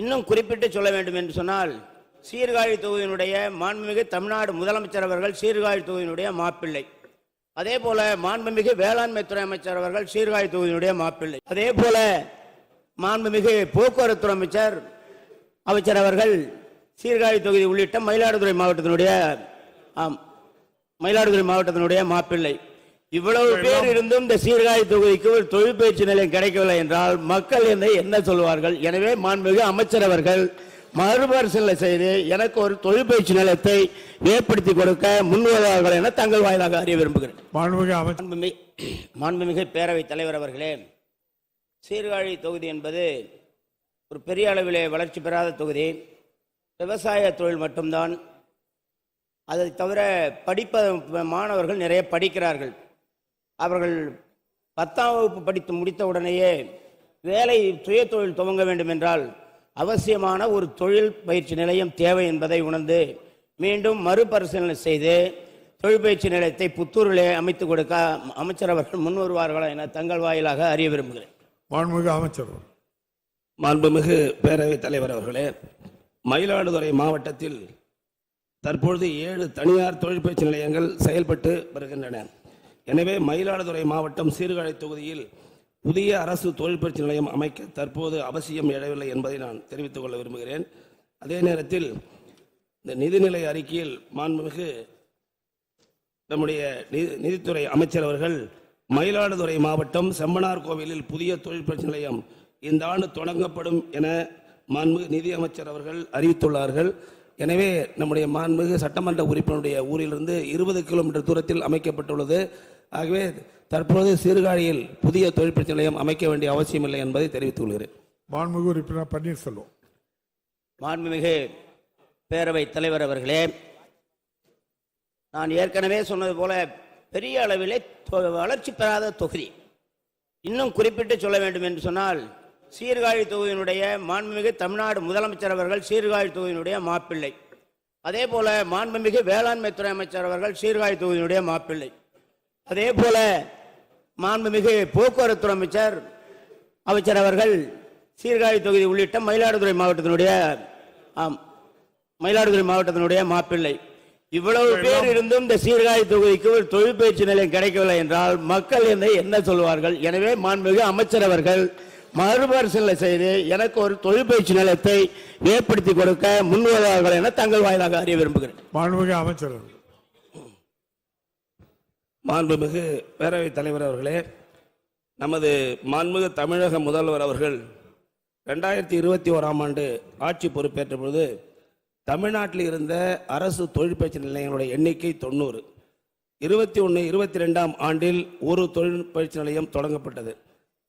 இன்னும் குறிப்பிட்டு சொல்ல வேண்டும் என்று சொன்னால், சீர்காழி தொகுதியினுடைய மாண்புமிகு தமிழ்நாடு முதலமைச்சர் அவர்கள் சீர்காழி தொகுதியினுடைய மாப்பிள்ளை. அதே போல மாண்புமிகு வேளாண்மை துறை அமைச்சர் அவர்கள் சீர்காழி தொகுதியினுடைய மாப்பிள்ளை. அதே போல மாண்புமிகு போக்குவரத்து அமைச்சர் அவர்கள் சீர்காழி தொகுதி உள்ளிட்ட மயிலாடுதுறை மாவட்டத்தினுடைய மாப்பிள்ளை. இவ்வளவு பேர் இருந்தும் இந்த சீர்காழி தொகுதிக்கு ஒரு தொழிற்பயிற்சி நிலையம் கிடைக்கவில்லை என்றால் மக்கள் என்ன சொல்வார்கள்? எனவே மாண்புமிகு அமைச்சர் அவர்கள் மறுபரிசீலனை செய்து எனக்கு ஒரு தொழிற்பயிற்சி நிலையத்தை ஏற்படுத்தி கொடுக்க முன்வருவார்கள் என தங்கள் வாயிலாக அறிய விரும்புகிறேன். மாண்புமிகு பேரவைத் தலைவர் அவர்களே, சீர்காழி தொகுதி என்பது ஒரு பெரிய அளவிலே வளர்ச்சி பெறாத தொகுதி. விவசாய தொழில் மட்டும்தான். அதை தவிர மாணவர்கள் நிறைய படிக்கிறார்கள். அவர்கள் 10ஆம் வகுப்பு படித்து முடித்த உடனேயே வேலை சுய தொழில் துவங்க வேண்டும் என்றால் அவசியமான ஒரு தொழில் பயிற்சி நிலையம் தேவை என்பதை உணர்ந்து மீண்டும் மறுபரிசீலனை செய்து தொழிற்பயிற்சி நிலையத்தை புத்தூரிலே அமைத்துக் கொடுக்க அமைச்சர் அவர்கள் முன் வருவார்களா என தங்கள் வாயிலாக அறிய விரும்புகிறேன். மாண்புமிகு அமைச்சர். மாண்புமிகு பேரவைத் தலைவர் அவர்களே, மயிலாடுதுறை மாவட்டத்தில் தற்பொழுது 7 தனியார் தொழிற்பயிற்சி நிலையங்கள் செயல்பட்டு வருகின்றன. எனவே மயிலாடுதுறை மாவட்டம் சீர்காழி தொகுதியில் புதிய அரசு தொழிற்பயிற்சி நிலையம் அமைக்க தற்போது அவசியம் எழவில்லை என்பதை நான் தெரிவித்துக் கொள்ள விரும்புகிறேன். அதே நேரத்தில் இந்த நிதிநிலை அறிக்கையில் மாண்புமிகு நம்முடைய நிதித்துறை அமைச்சர் அவர்கள் மயிலாடுதுறை மாவட்டம் செம்பனார் கோவிலில் புதிய தொழிற்பயிற்சி நிலையம் இந்த ஆண்டு தொடங்கப்படும் என மாண்புமிகு நிதி அமைச்சர் அவர்கள் அறிவித்துள்ளார்கள். எனவே நம்முடைய மாண்புமிகு சட்டமன்ற உறுப்பினருடைய ஊரிலிருந்து 20 கிலோமீட்டர் தூரத்தில் அமைக்கப்பட்டுள்ளது. ஆகவே தற்போது சீர்காழியில் புதிய தொழிற்பயிற்சி நிலையம் அமைக்க வேண்டிய அவசியம் இல்லை என்பதை தெரிவித்துக் கொள்கிறேன். மாண்புமிகு உறுப்பினர் பன்னீர்செல்வம். மாண்புமிகு பேரவைத் தலைவர் அவர்களே, நான் ஏற்கனவே சொன்னது போல பெரிய அளவிலே வளர்ச்சி பெறாத தொகுதி. இன்னும் குறிப்பிட்டு சொல்ல வேண்டும் என்று சொன்னால், சீர்காழி தொகுதியினுடைய மாண்புமிகு தமிழ்நாடு முதலமைச்சர் அவர்கள் சீர்காழி தொகுதியினுடைய மாப்பிள்ளை. அதே போல மாண்புமிகு வேளாண்மை துறை அமைச்சர் அவர்கள் சீர்காழி தொகுதியினுடைய மாப்பிள்ளை. அதே போல மாண்புமிகு போக்குவரத்து அமைச்சர் அவர்கள் சீர்காழி தொகுதி உள்ளிட்ட மயிலாடுதுறை மாவட்டத்தினுடைய மாப்பிள்ளை. இவ்வளவு பேர் இருந்தும் இந்த சீர்காழி தொகுதிக்கு ஒரு தொழிற்பயிற்சி நிலையம் கிடைக்கவில்லை என்றால் மக்கள் என்ன சொல்வார்கள்? எனவே மாண்புமிகு அமைச்சர் அவர்கள் மறுபரிசீலனை செய்து எனக்கு ஒரு தொழிற்பயிற்சி நிலையத்தை ஏற்படுத்தி கொடுக்க முன்வருவார்கள் என தங்கள் வாயிலாக அறிய விரும்புகிறேன். மாண்புமிகு அமைச்சர். மாண்புமிகு பேரவைத் தலைவர் அவர்களே, நமது மாண்புமிகு தமிழக முதல்வர் அவர்கள் 2021ஆம் ஆண்டு ஆட்சி பொறுப்பேற்ற பொழுது தமிழ்நாட்டில் இருந்த அரசு தொழிற்பயிற்சி நிலையங்களுடைய எண்ணிக்கை 90. 21-22ஆம் ஆண்டில் ஒரு தொழிற்பயிற்சி நிலையம் தொடங்கப்பட்டது.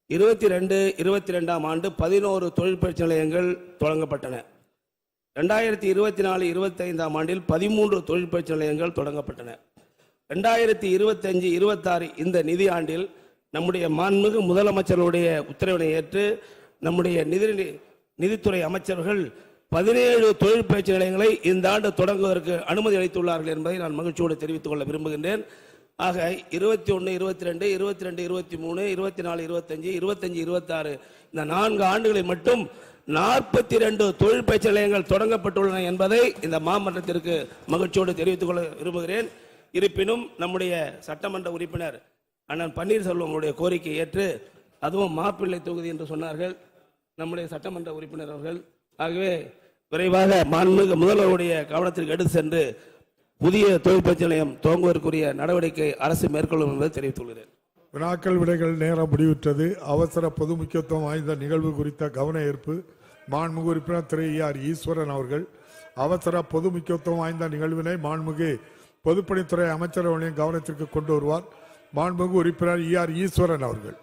22-22ஆம் ஆண்டு 11 தொழிற்பயிற்சி நிலையங்கள் தொடங்கப்பட்டன. 2024-25ஆம் ஆண்டில் 13 தொழிற்பயிற்சி நிலையங்கள் தொடங்கப்பட்டன. 2025-26 இந்த நிதி ஆண்டில் நம்முடைய மாண்புமிகு முதலமைச்சருடைய உத்தரவினை ஏற்று நம்முடைய நிதித்துறை அமைச்சர்கள் 17 தொழிற்பயிற்சி நிலையங்களை இந்த ஆண்டு தொடங்குவதற்கு அனுமதி அளித்துள்ளார்கள் என்பதை நான் மகிழ்ச்சியோடு தெரிவித்துக் கொள்ள விரும்புகின்றேன். ஆக 21-22, 22-23, 24-25, 25-26 இந்த 4 ஆண்டுகளில் மட்டும் 42 தொழிற்பயிற்சி நிலையங்கள் தொடங்கப்பட்டுள்ளன என்பதை இந்த மாமன்றத்திற்கு மகிழ்ச்சியோடு தெரிவித்துக் கொள்ள விரும்புகிறேன். இருப்பினும் நம்முடைய சட்டமன்ற உறுப்பினர் அண்ணன் பன்னீர்செல்வம் கோரிக்கை ஏற்று அதுவும் மாப்பிள்ளை தொகுதி என்று சொன்னார்கள் நம்முடைய சட்டமன்ற உறுப்பினர் அவர்கள். ஆகவே விரைவாக மாண்புமிகு முதல்வருடைய கவனத்திற்கு எடுத்து சென்று புதிய தொழிற்பயிற்சி நிலையம் துவங்குவதற்குரிய நடவடிக்கை அரசு மேற்கொள்ளும் என்பதை தெரிவித்துள்ளேன். வினாக்கள் விடைகள் நேரம் முடிவுற்றது. அவசர பொது முக்கியத்துவம் வாய்ந்த நிகழ்வு குறித்த கவன ஈர்ப்பு மாண்புமிகு உறுப்பினர் திரு ஆர் ஈஸ்வரன் அவர்கள். அவசர பொது முக்கியத்துவம் வாய்ந்த நிகழ்வினை மாண்புமிகு பொதுப்பணித்துறை அமைச்சர் அவர்களின் கவனத்திற்கு கொண்டு வருவார். மாண்புமிகு உறுப்பினர் ஆர் ஈஸ்வரன் அவர்கள்.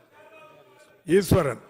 ஈஸ்வரன்